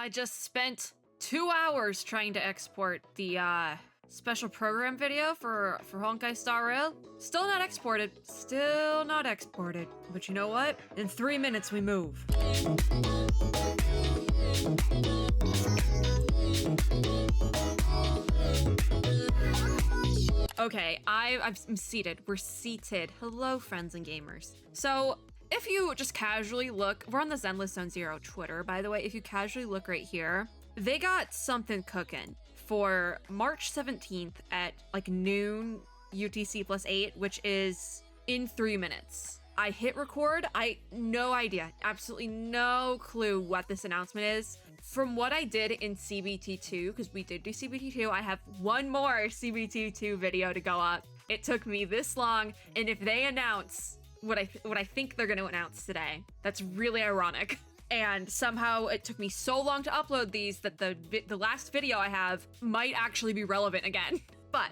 I just spent 2 hours trying to export the special program video for Honkai Star Rail. Still not exported. Still not exported. But you know what? In 3 minutes we move. Okay, I'm seated. We're seated. Hello, friends and gamers. So, if you just casually look, we're on the Zenless Zone Zero Twitter, by the way. If you casually look right here, they got something cooking for March 17th at like noon UTC plus 8, which is in 3 minutes. I hit record. No idea, absolutely no clue what this announcement is. From what I did in CBT2, because we did do CBT2, I have one more CBT2 video to go up. It took me this long, and if they announce what I think they're going to announce today, that's really ironic. And somehow it took me so long to upload these that the last video I have might actually be relevant again. But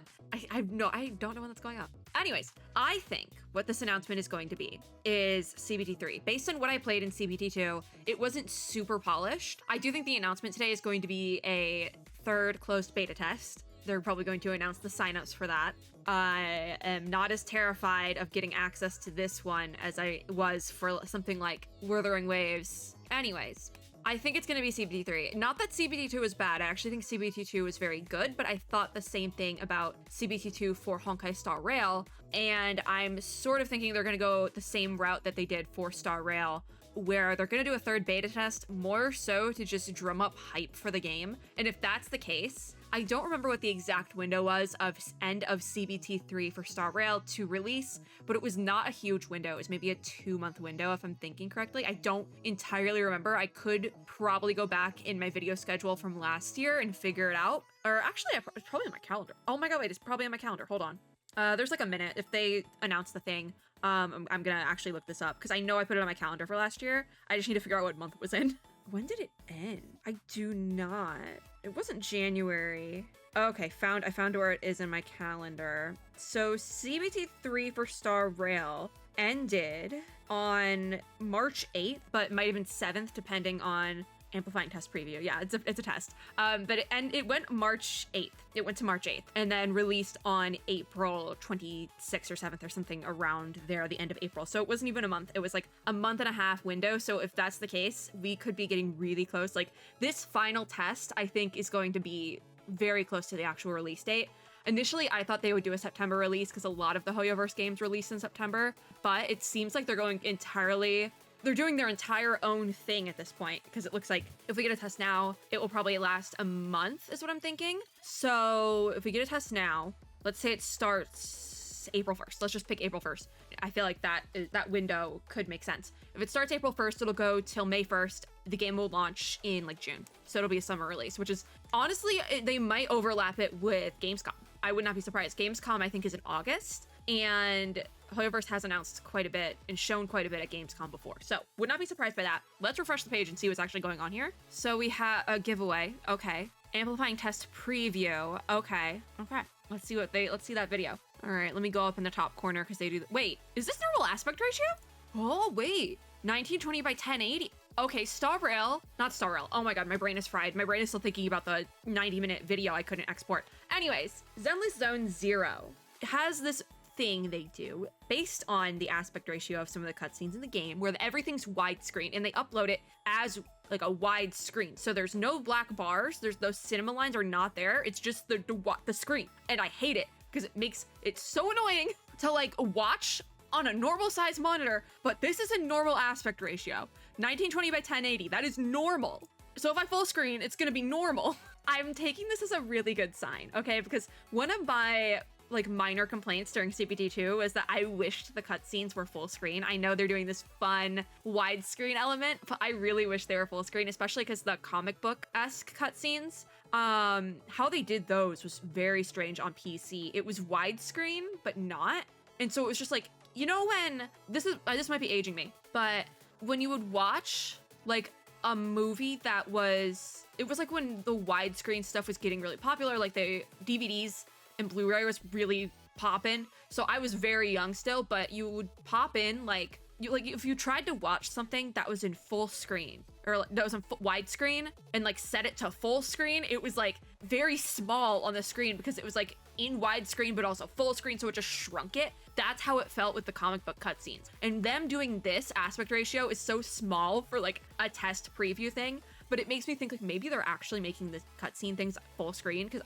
I don't know when that's going up. Anyways, I think what this announcement is going to be is CBT3. Based on what I played in CBT2, it wasn't super polished. I do think the announcement today is going to be a third closed beta test. They're probably going to announce the signups for that. I am not as terrified of getting access to this one as I was for something like Wuthering Waves. Anyways, I think it's going to be CBT3. Not that CBT2 was bad. I actually think CBT2 was very good, but I thought the same thing about CBT2 for Honkai Star Rail, and I'm sort of thinking they're going to go the same route that they did for Star Rail, where they're going to do a third beta test, more so to just drum up hype for the game. And if that's the case, I don't remember what the exact window was of end of CBT3 for Star Rail to release, but it was not a huge window. It was maybe a 2-month window, if I'm thinking correctly. I don't entirely remember. I could probably go back in my video schedule from last year and figure it out. Or actually, it's probably on my calendar. Oh my god, wait, it's probably on my calendar. Hold on. There's like a minute. If they announce the thing, I'm gonna actually look this up because I know I put it on my calendar for last year. I just need to figure out what month it was in. When did it end? I do not. It wasn't January. Okay, I found where it is in my calendar. So CBT3 for Star Rail ended on March 8th, but might have been 7th depending on Amplifying test preview. Yeah, it's a test. But it went March 8th. It went to March 8th and then released on April 26th or 7th or something around there, the end of April. So it wasn't even a month. It was like a month and a half window. So if that's the case, we could be getting really close. Like this final test, I think is going to be very close to the actual release date. Initially, I thought they would do a September release because a lot of the Hoyoverse games release in September, but it seems like they're doing their entire own thing at this point, because it looks like if we get a test now, it will probably last a month, is what I'm thinking. So if we get a test now, let's say it starts April 1st. Let's just pick April 1st. I feel like that window could make sense. If it starts April 1st, it'll go till May 1st. The game will launch in like June. So it'll be a summer release, which is honestly, they might overlap it with Gamescom. I would not be surprised. Gamescom, I think, is in August, and Hoyoverse has announced quite a bit and shown quite a bit at Gamescom before. So would not be surprised by that. Let's refresh the page and see what's actually going on here. So we have a giveaway. Okay. Amplifying test preview. Okay. Let's see that video. All right, let me go up in the top corner because they do. Wait, is this normal aspect ratio? Oh, wait. 1920 by 1080. Okay, Star Rail. Not Star Rail. Oh my god, my brain is fried. My brain is still thinking about the 90-minute video I couldn't export. Anyways, Zenless Zone Zero has this thing they do based on the aspect ratio of some of the cutscenes in the game where everything's widescreen and they upload it as like a wide screen. So there's no black bars. Those cinema lines are not there. It's just the screen. And I hate it because it makes it so annoying to like watch on a normal size monitor, but this is a normal aspect ratio. 1920 by 1080, that is normal. So if I full screen, it's gonna be normal. I'm taking this as a really good sign, okay? Because one of my like minor complaints during CBT2 was that I wished the cutscenes were full screen. I know they're doing this fun widescreen element, but I really wish they were full screen, especially because the comic book-esque cutscenes, how they did those was very strange on PC. It was widescreen, but not. And so it was just like, you know, when this might be aging me, but when you would watch like a movie it was like when the widescreen stuff was getting really popular, like the DVDs and Blu-ray was really poppin'. So I was very young still, but you would pop in like if you tried to watch something that was in full screen or like, that was in widescreen and like set it to full screen, it was like very small on the screen because it was like in widescreen but also full screen, so it just shrunk it. That's how it felt with the comic book cutscenes. And them doing this aspect ratio is so small for like a test preview thing, but it makes me think like maybe they're actually making the cutscene things full screen, because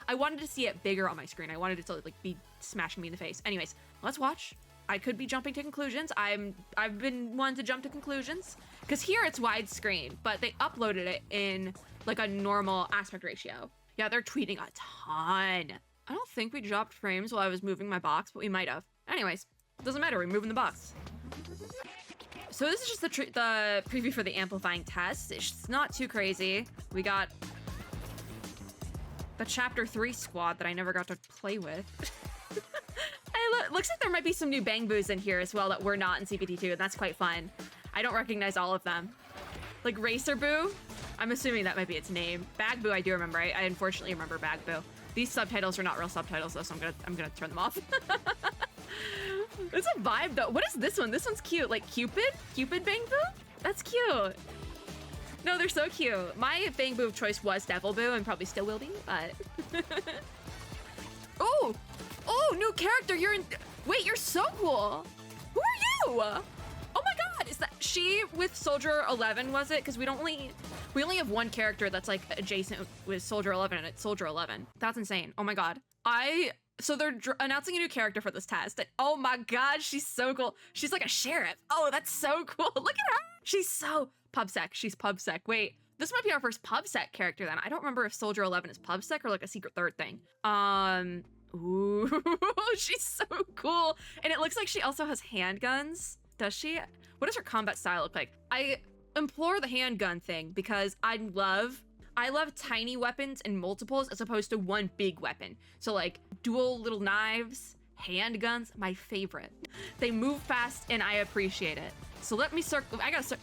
I wanted to see it bigger on my screen. I wanted it to like be smashing me in the face. Anyways, let's watch. I could be jumping to conclusions. I've been wanting to jump to conclusions because here it's widescreen, but they uploaded it in like a normal aspect ratio. Yeah, they're tweeting a ton. I don't think we dropped frames while I was moving my box, but we might have. Anyways, doesn't matter. We're moving the box. So this is just the preview for the Amplifying test. It's not too crazy. We got the Chapter 3 squad that I never got to play with. Looks like there might be some new Bang Boos in here as well that were not in CPT2, and that's quite fun. I don't recognize all of them. Like Racer Boo, I'm assuming that might be its name. Bag Boo, I do remember. I unfortunately remember Bag Boo. These subtitles are not real subtitles though, so I'm gonna turn them off. It's a vibe though. What is this one? This one's cute. Like Cupid? Cupid Bang Boo? That's cute. No, they're so cute. My Bang Boo of choice was Devil Boo and probably still will be, but... Oh! Oh, new character. Wait, you're so cool. Who are you? Oh my god, is that she with Soldier 11, was it? Because we only have one character that's like adjacent with Soldier 11, and it's Soldier 11. That's insane. Oh my god. So they're announcing a new character for this test, and oh my god, she's so cool. She's like a sheriff. Oh, that's so cool. Look at her. She's so pubsec. She's pubsec. Wait, this might be our first pubsec character then. I don't remember if Soldier 11 is pubsec or like a secret third thing. Ooh, she's so cool. And it looks like she also has handguns. Does she? What does her combat style look like? I implore the handgun thing because I love tiny weapons and multiples as opposed to one big weapon. So like dual little knives, handguns, my favorite. They move fast and I appreciate it. So let me circle.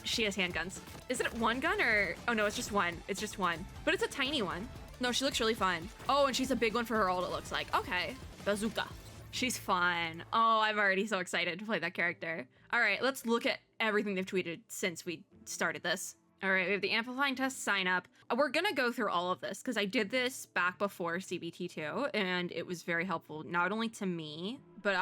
She has handguns. Is it one gun or? Oh no, it's just one. It's just one, but it's a tiny one. No, she looks really fun. Oh, and she's a big one for her ult, it looks like. Okay. Bazooka. She's fun. Oh, I'm already so excited to play that character. All right, let's look at everything they've tweeted since we started this. All right, we have the Amplifying test sign up. We're gonna go through all of this because I did this back before CBT2 and it was very helpful, not only to me, but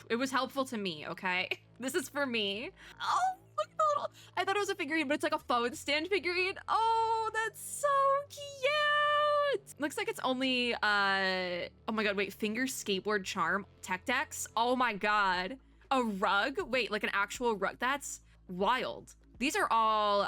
it was helpful to me, okay? This is for me. Oh, look at the little, I thought it was a figurine, but it's like a phone stand figurine. Oh, that's so cute. Looks like it's only, oh my god, wait, finger skateboard charm, tech decks. Oh my god. A rug? Wait, like an actual rug? That's wild. These are all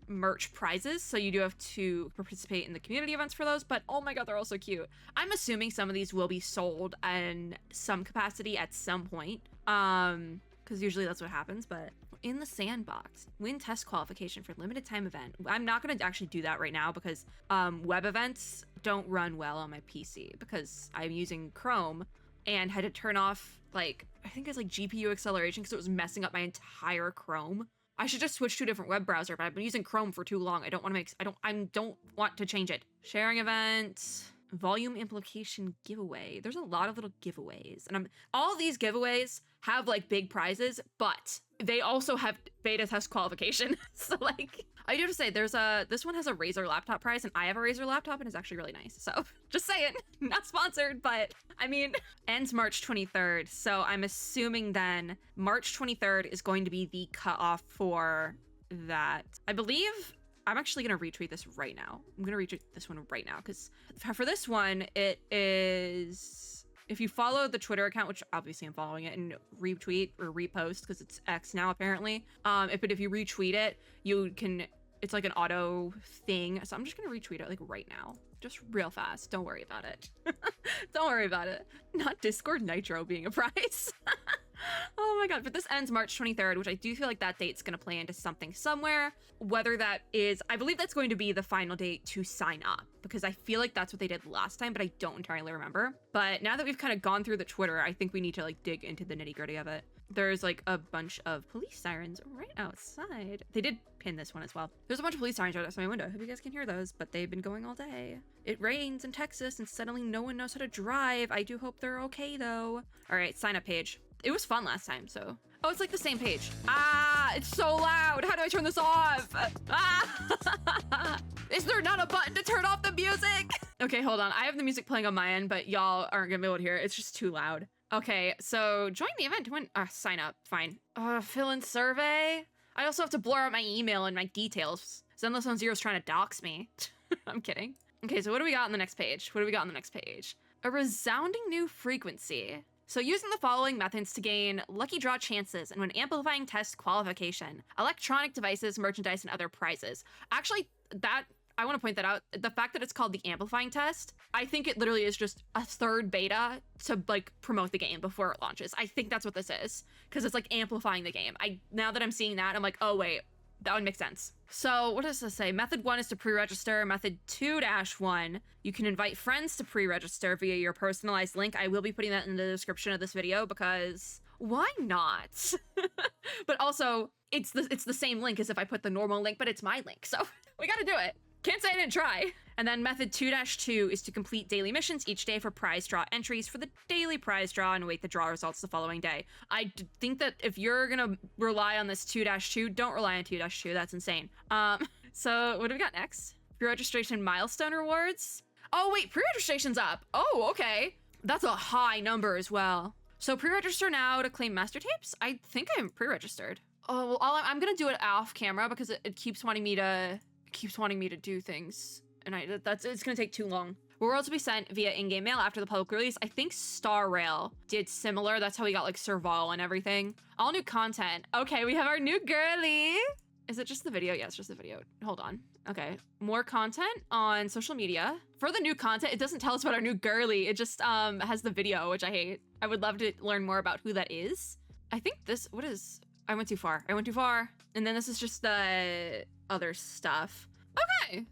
merch prizes, so you do have to participate in the community events for those, but oh my god, they're all so cute. I'm assuming some of these will be sold in some capacity at some point, because usually that's what happens, but in the sandbox, win test qualification for limited time event. I'm not going to actually do that right now because web events don't run well on my PC because I'm using Chrome and had to turn off, like, I think it's like GPU acceleration because it was messing up my entire Chrome. I should just switch to a different web browser, but I've been using Chrome for too long. I don't want to change it. Sharing event, volume implication giveaway. There's a lot of little giveaways, and all these giveaways have like big prizes, but they also have beta test qualification. So like, I do have to say, this one has a Razer laptop prize, and I have a Razer laptop, and it's actually really nice. So just saying, not sponsored, but I mean, ends March 23rd. So I'm assuming then March 23rd is going to be the cutoff for that. I believe I'm actually going to retweet this right now. I'm going to retweet this one right now because for this one, it is, if you follow the Twitter account, which obviously I'm following it, and retweet or repost because it's X now apparently. But if you retweet it, you can, it's like an auto thing. So I'm just going to retweet it like right now. Just real fast. Don't worry about it. Don't worry about it. Not Discord Nitro being a prize. Oh my god, but this ends March 23rd, which I do feel like that date's gonna play into something somewhere. Whether that is, I believe that's going to be the final date to sign up, because I feel like that's what they did last time, but I don't entirely remember. But now that we've kind of gone through the Twitter, I think we need to like dig into the nitty gritty of it. There's like a bunch of police sirens right outside. They did pin this one as well. There's a bunch of police sirens right outside my window. I hope you guys can hear those, but they've been going all day. It rains in Texas and suddenly no one knows how to drive. I do hope they're okay though. All right, sign up page. It was fun last time, so Oh, it's like the same page. Ah, it's so loud. How do I turn this off? Ah, is there not a button to turn off the music? Okay, hold on. I have the music playing on my end, but y'all aren't gonna be able to hear it. It's just too loud. Okay, so join the event to win. Sign up. Fine. Fill in survey. I also have to blur out my email and my details. Zenless on Zero's trying to dox me. I'm kidding. Okay, so what do we got on the next page? What do we got on the next page? A resounding new frequency. So using the following methods to gain lucky draw chances and win amplifying test qualification, electronic devices, merchandise, and other prizes. Actually, I want to point that out. The fact that it's called the amplifying test, I think it literally is just a third beta to like promote the game before it launches. I think that's what this is, because it's like amplifying the game. Now that I'm seeing that, I'm like, oh wait, that would make sense. So what does this say? Method 1 is to pre-register. Method 2-1, you can invite friends to pre-register via your personalized link. I will be putting that in the description of this video because why not? But also, it's the same link as if I put the normal link, but it's my link, so we gotta do it. Can't say I didn't try. And then method 2-2 is to complete daily missions each day for prize draw entries for the daily prize draw and await the draw results the following day. I think that if you're gonna rely on this 2-2, don't rely on 2-2. That's insane. So what do we got next? Pre-registration milestone rewards. Oh wait, pre-registration's up. Oh, okay. That's a high number as well. So pre-register now to claim master tapes. I think I'm pre-registered. Oh, well, I'm gonna do it off camera because it keeps wanting me to do things, and it's gonna take too long. Rewards will be sent via in-game mail after the public release. I think Star Rail did similar. That's how we got like Serval and everything. All new content. Okay, we have our new girly. Is it just the video? Yeah, it's just the video. Hold on. Okay, more content on social media. For the new content, it doesn't tell us about our new girly. It just has the video, which I hate. I would love to learn more about who that is. I think what is, I went too far. And then this is just the other stuff. Okay.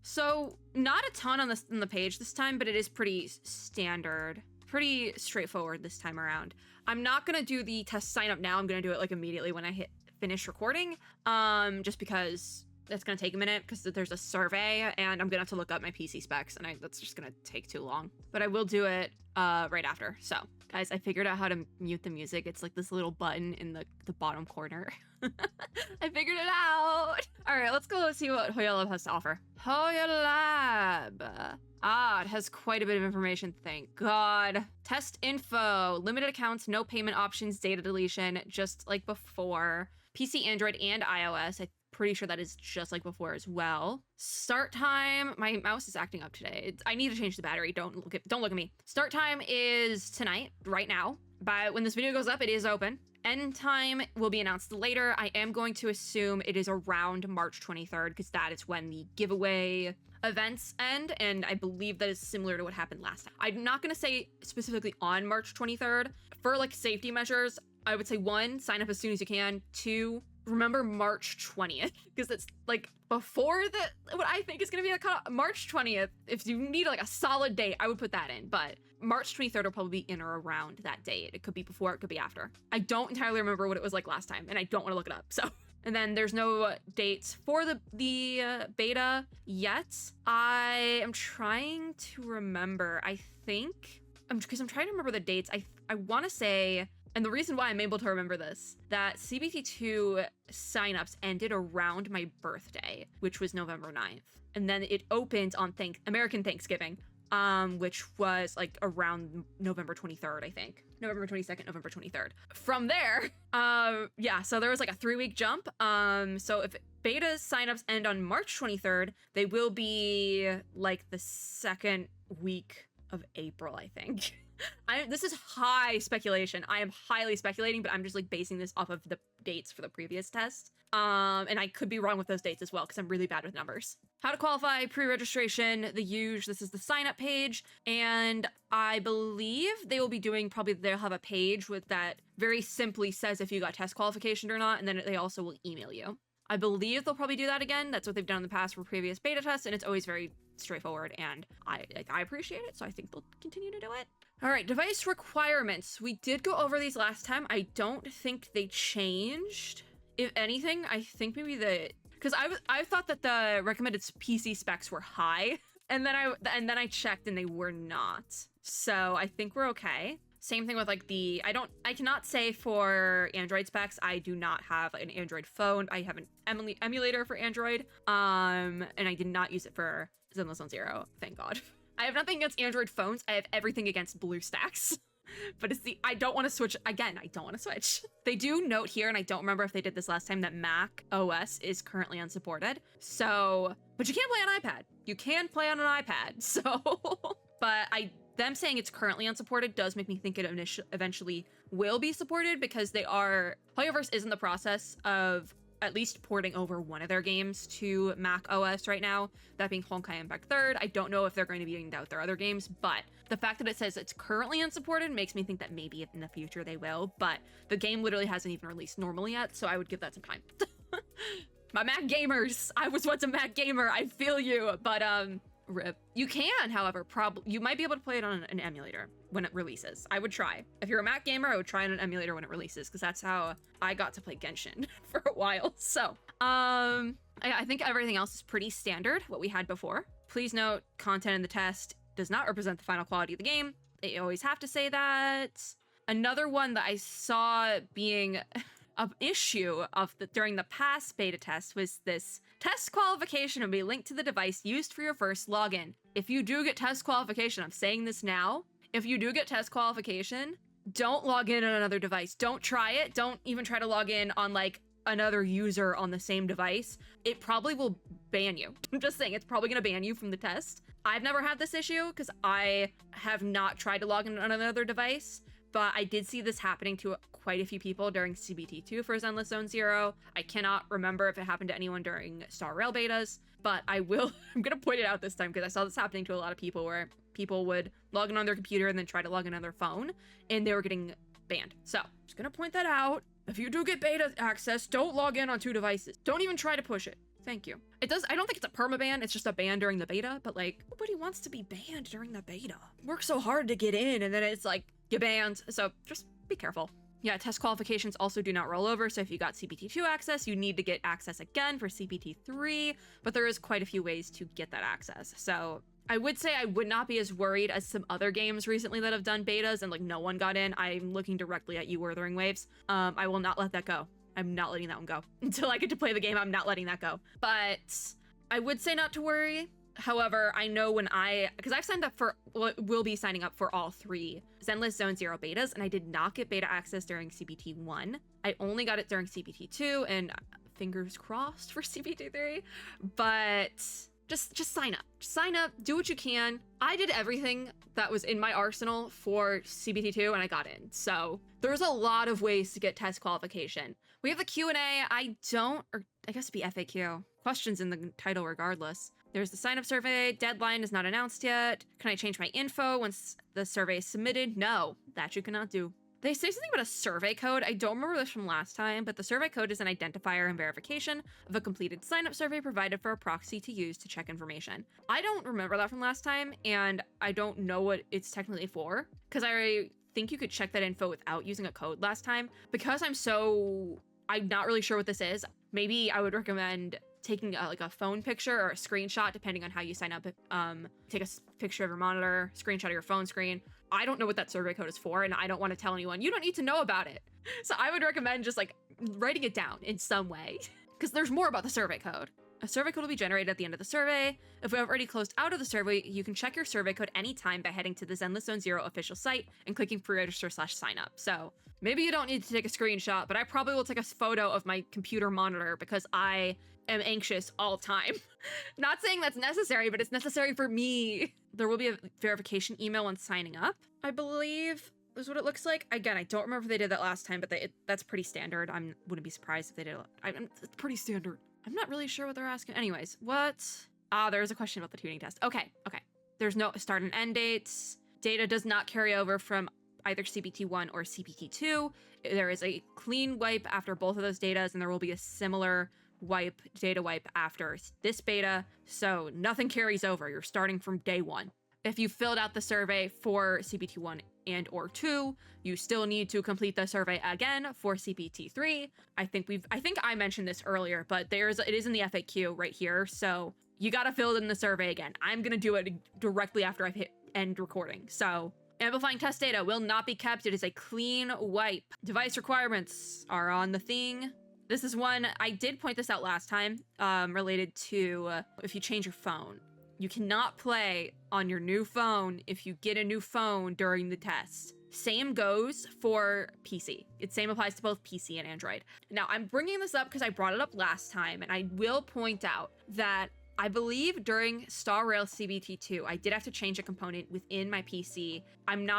So not a ton on the page this time, but it is pretty standard, pretty straightforward this time around. I'm not gonna do the test sign up now. I'm gonna do it like immediately when I hit finish recording, just because that's gonna take a minute because there's a survey and I'm gonna have to look up my PC specs and that's just gonna take too long. But I will do it right after. So guys, I figured out how to mute the music. It's like this little button in the bottom corner. I figured it out. All right, let's go see what Hoya Lab has to offer. Hoya Lab. It has quite a bit of information, thank God. Test info, limited accounts, no payment options, data deletion, just like before. PC, Android, and iOS. I'm pretty sure that is just like before as well. Start time, my mouse is acting up today. I need to change the battery, don't look at me. Start time is tonight, right now. But when this video goes up, it is open. End time will be announced later. I am going to assume it is around March 23rd because that is when the giveaway events end, and I believe that is similar to what happened last time. I'm not going to say specifically on March 23rd. For like safety measures, I would say 1, sign up as soon as you can. 2, remember March 20th because it's like before what I think is going to be a cutoff. March 20th, if you need like a solid date, I would put that in, but March 23rd will probably be in or around that date. It could be before, it could be after. I don't entirely remember what it was like last time, and I don't want to look it up, so. And then there's no dates for the beta yet. I am trying to remember, I think, because I'm trying to remember the dates. I want to say, and the reason why I'm able to remember this, that CBT2 signups ended around my birthday, which was November 9th. And then it opened on American Thanksgiving, which was like around November 23rd, I think. November 22nd, November 23rd. From there, yeah, so there was like a 3-week jump. So if beta signups end on March 23rd, they will be like the second week of April, I think. This is high speculation. I am highly speculating, but I'm just like basing this off of the dates for the previous test. And I could be wrong with those dates as well because I'm really bad with numbers. How to qualify, pre-registration, this is the sign-up page. And I believe they will be doing, they'll have a page with that very simply says if you got test qualification or not, and then they also will email you. I believe they'll probably do that again. That's what they've done in the past for previous beta tests, and it's always very straightforward, and I appreciate it, so I think they'll continue to do it. All right, device requirements. We did go over these last time. I don't think they changed. If anything, I think maybe because I thought that the recommended PC specs were high, and then I checked and they were not. So I think we're okay. Same thing with like I cannot say for Android specs, I do not have an Android phone. I have an emulator for Android, and I did not use it for Zenless on Zero, thank God. I have nothing against Android phones. I have everything against BlueStacks. But it's I don't want to switch. Again, I don't want to switch. They do note here, and I don't remember if they did this last time, that Mac OS is currently unsupported. So, but you can't play on iPad. You can play on an iPad. So, but them saying it's currently unsupported does make me think it eventually will be supported, because Hoyoverse is in the process of at least porting over one of their games to Mac OS right now, that being Honkai Impact 3rd. I don't know if they're going to be getting out their other games, but the fact that it says it's currently unsupported makes me think that maybe in the future they will, but the game literally hasn't even released normally yet, so I would give that some time. My Mac gamers! I was once a Mac gamer, I feel you, but rip. You can, however, you might be able to play it on an emulator when it releases. I would try. If you're a Mac gamer, I would try on an emulator when it releases, because that's how I got to play Genshin for a while. So, I think everything else is pretty standard, what we had before. Please note, content in the test does not represent the final quality of the game. They always have to say that. Another one that I saw being an issue during the past beta test was this: test qualification will be linked to the device used for your first login. If you do get test qualification, I'm saying this now, if you do get test qualification, don't log in on another device. Don't try it. Don't even try to log in on like another user on the same device. It probably will ban you. I'm just saying, it's probably going to ban you from the test. I've never had this issue because I have not tried to log in on another device, but I did see this happening to quite a few people during CBT2 for Zenless Zone Zero. I cannot remember if it happened to anyone during Star Rail betas, but I'm gonna point it out this time because I saw this happening to a lot of people, where people would log in on their computer and then try to log in on their phone, and they were getting banned. So, just gonna point that out. If you do get beta access, don't log in on 2 devices. Don't even try to push it. Thank you. I don't think it's a permaban, it's just a ban during the beta, but like, nobody wants to be banned during the beta. Work so hard to get in, and then it's like, you're banned. So just be careful. Yeah, test qualifications also do not roll over, so if you got CBT2 access, you need to get access again for CBT3, but there is quite a few ways to get that access. So I would say I would not be as worried as some other games recently that have done betas and like no one got in. I'm looking directly at you, Wuthering Waves. I will not let that go. I'm not letting that one go. Until I get to play the game, I'm not letting that go. But I would say not to worry. However, I know because I've signed up will be signing up for all 3 Zenless Zone Zero betas, and I did not get beta access during CBT1. I only got it during CBT2, and fingers crossed for CBT3. But just sign up. Sign up, do what you can. I did everything that was in my arsenal for CBT2, and I got in. So there's a lot of ways to get test qualification. We have the Q&A. I guess it'd be FAQ. Questions in the title regardless. There's the sign-up survey. Deadline is not announced yet. Can I change my info once the survey is submitted? No, that you cannot do. They say something about a survey code. I don't remember this from last time, but the survey code is an identifier and verification of a completed sign-up survey provided for a proxy to use to check information. I don't remember that from last time, and I don't know what it's technically for, because I think you could check that info without using a code last time. Because I'm not really sure what this is, maybe I would recommend taking a phone picture or a screenshot, depending on how you sign up. Take a picture of your monitor, screenshot of your phone screen. I don't know what that survey code is for, and I don't want to tell anyone, you don't need to know about it. So I would recommend just like writing it down in some way, because there's more about the survey code. A survey code will be generated at the end of the survey. If we have already closed out of the survey, you can check your survey code anytime by heading to the Zenless Zone Zero official site and clicking pre-register/sign up. So maybe you don't need to take a screenshot, but I probably will take a photo of my computer monitor because I am anxious all time. Not saying that's necessary, but it's necessary for me. There will be a verification email when signing up, I believe, is what it looks like. Again, I don't remember if they did that last time, but that's pretty standard. I wouldn't be surprised if they did it. It's pretty standard. I'm not really sure what they're asking. Anyways, what? There's a question about the tuning test. Okay. There's no start and end dates. Data does not carry over from either CBT1 or CBT2. There is a clean wipe after both of those datas, and there will be a similar data wipe after this beta, so nothing carries over. You're starting from day 1. If you filled out the survey for CBT1 and or 2, you still need to complete the survey again for CBT3. I think I mentioned this earlier, but it is in the FAQ right here, so you gotta fill in the survey again. I'm gonna do it directly after I've hit end recording. So Amplifying test data will not be kept. It is a clean wipe. Device requirements are on the thing. This is one, I did point this out last time, related to if you change your phone. You cannot play on your new phone if you get a new phone during the test. Same goes for PC. Same applies to both PC and Android. Now, I'm bringing this up because I brought it up last time, and I will point out that I believe during Star Rail CBT2, I did have to change a component within my PC.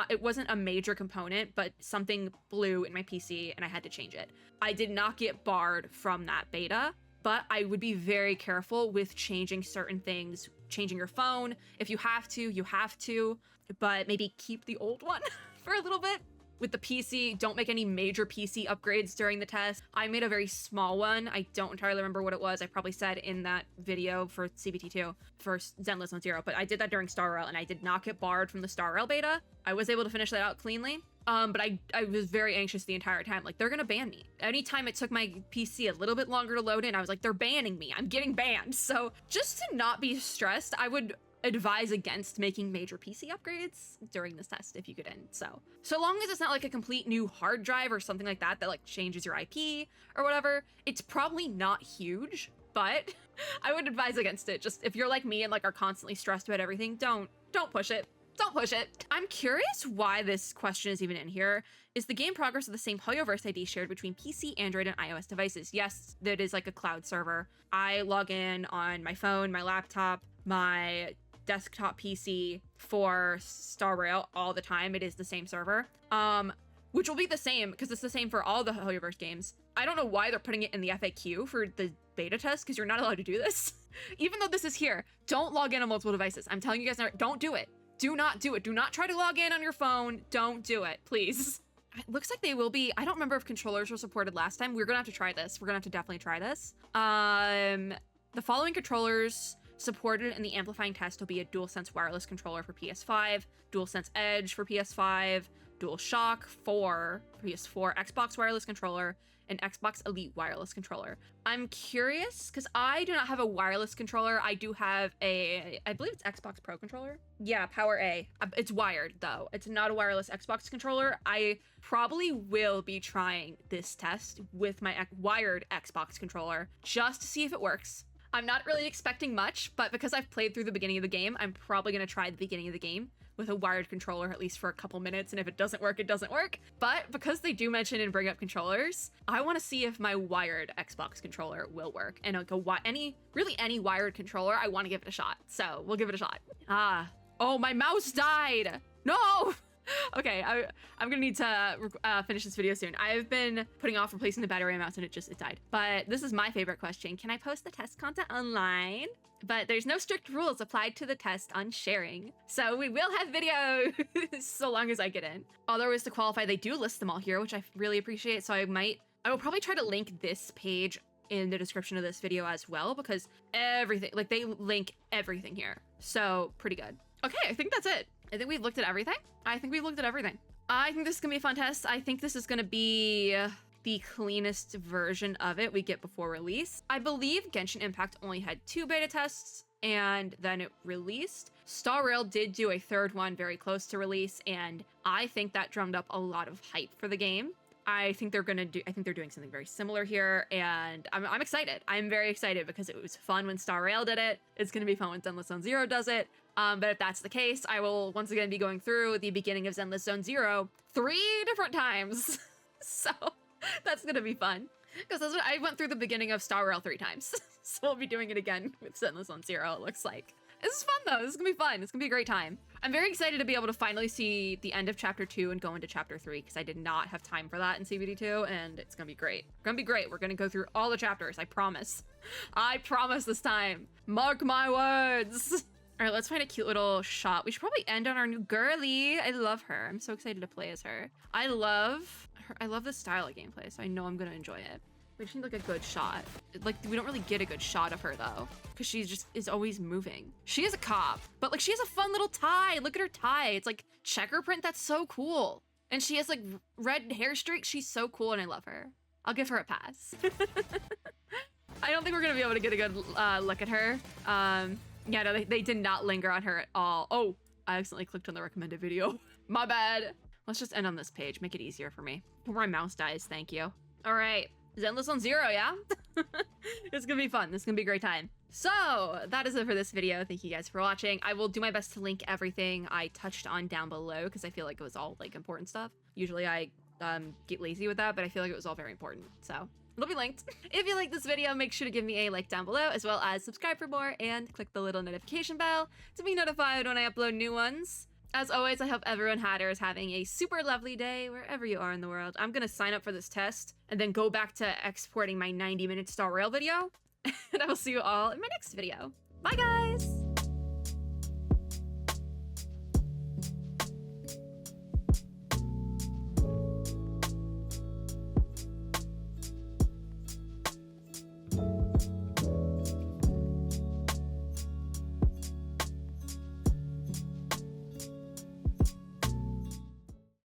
It wasn't a major component, but something blew in my PC and I had to change it. I did not get barred from that beta, but I would be very careful with changing certain things, changing your phone. If you have to, you have to, but maybe keep the old one for a little bit. With the PC, don't make any major PC upgrades during the test. I made a very small one. I don't entirely remember what it was. I probably said in that video for CBT2 for Zenless on Zero, but I did that during Star Rail and I did not get barred from the Star Rail beta. I was able to finish that out cleanly. But I was very anxious the entire time. Like, they're gonna ban me. Anytime it took my PC a little bit longer to load in, I was like, they're banning me. I'm getting banned. So just to not be stressed, I would advise against making major PC upgrades during this test if you get in. So long as it's not like a complete new hard drive or something like that like changes your IP or whatever, it's probably not huge, but I would advise against it. Just if you're like me and like are constantly stressed about everything, don't push it. Don't push it. I'm curious why this question is even in here. Is the game progress of the same Hoyoverse ID shared between PC, Android, and iOS devices? Yes, that is like a cloud server. I log in on my phone, my laptop, my desktop PC for Star Rail all the time. It is the same server, which will be the same because it's the same for all the Hoyoverse games. I don't know why they're putting it in the FAQ for the beta test because you're not allowed to do this. Even though this is here, don't log in on multiple devices. I'm telling you guys, don't do it. Do not do it. Do not try to log in on your phone. Don't do it, please. It looks like they will be. I don't remember if controllers were supported last time. We're gonna have to try this. We're gonna have to definitely try this. The following controllers supported in the amplifying test will be a DualSense wireless controller for PS5, DualSense Edge for PS5, DualShock 4 for PS4, Xbox wireless controller, and Xbox Elite wireless controller. I'm curious because I do not have a wireless controller. I do have I believe it's Xbox Pro controller. Yeah, Power A. It's wired though. It's not a wireless Xbox controller. I probably will be trying this test with my wired Xbox controller just to see if it works. I'm not really expecting much, but because I've played through the beginning of the game, I'm probably going to try the beginning of the game with a wired controller at least for a couple minutes, and if it doesn't work, it doesn't work. But because they do mention and bring up controllers, I want to see if my wired Xbox controller will work. And like any wired controller, I want to give it a shot. So we'll give it a shot. Oh, my mouse died. No. Okay, I'm gonna need to finish this video soon. I've been putting off replacing the battery on my mouse and it died. But this is my favorite question. Can I post the test content online? But there's no strict rules applied to the test on sharing. So we will have videos so long as I get in. Although is to qualify, they do list them all here, which I really appreciate. So I will probably try to link this page in the description of this video as well, because everything, like they link everything here. So pretty good. Okay, I think that's it. I think we've looked at everything. I think this is gonna be a fun test. I think this is gonna be the cleanest version of it we get before release. I believe Genshin Impact only had 2 beta tests and then it released. Star Rail did do a 3rd one very close to release, and I think that drummed up a lot of hype for the game. I think they're doing something very similar here, and I'm excited. I'm very excited because it was fun when Star Rail did it. It's gonna be fun when Zenless on Zero does it. But if that's the case, I will once again be going through the beginning of Zenless Zone Zero 3 different times. So that's gonna be fun. Because that's what I went through the beginning of Star Rail 3 times. So we'll be doing it again with Zenless on Zero, it looks like. This is fun though, this is gonna be fun. It's gonna be a great time. I'm very excited to be able to finally see the end of chapter 2 and go into chapter 3, because I did not have time for that in CBD2, and it's gonna be great. Gonna be great. We're gonna go through all the chapters, I promise. I promise this time. Mark my words. All right, let's find a cute little shot. We should probably end on our new girly. I love her. I'm so excited to play as her. I love her. I love this style of gameplay, so I know I'm gonna enjoy it. We just need like a good shot. Like, we don't really get a good shot of her though, because she just is always moving. She is a cop, but like she has a fun little tie. Look at her tie. It's like checker print. That's so cool. And she has like red hair streaks. She's so cool, and I love her. I'll give her a pass. I don't think we're gonna be able to get a good look at her. Yeah, no, they did not linger on her at all. Oh, I accidentally clicked on the recommended video. My bad. Let's just end on this page. Make it easier for me. Before my mouse dies, thank you. All right, Zenless on 0, yeah? It's gonna be fun. This is gonna be a great time. So that is it for this video. Thank you guys for watching. I will do my best to link everything I touched on down below because I feel like it was all like important stuff. Usually I get lazy with that, but I feel like it was all very important. So it'll be linked. If you like this video, make sure to give me a like down below, as well as subscribe for more and click the little notification bell to be notified when I upload new ones. As always, I hope everyone had or is having a super lovely day wherever you are in the world. I'm gonna sign up for this test and then go back to exporting my 90-minute Star Rail video. And I will see you all in my next video. Bye, guys!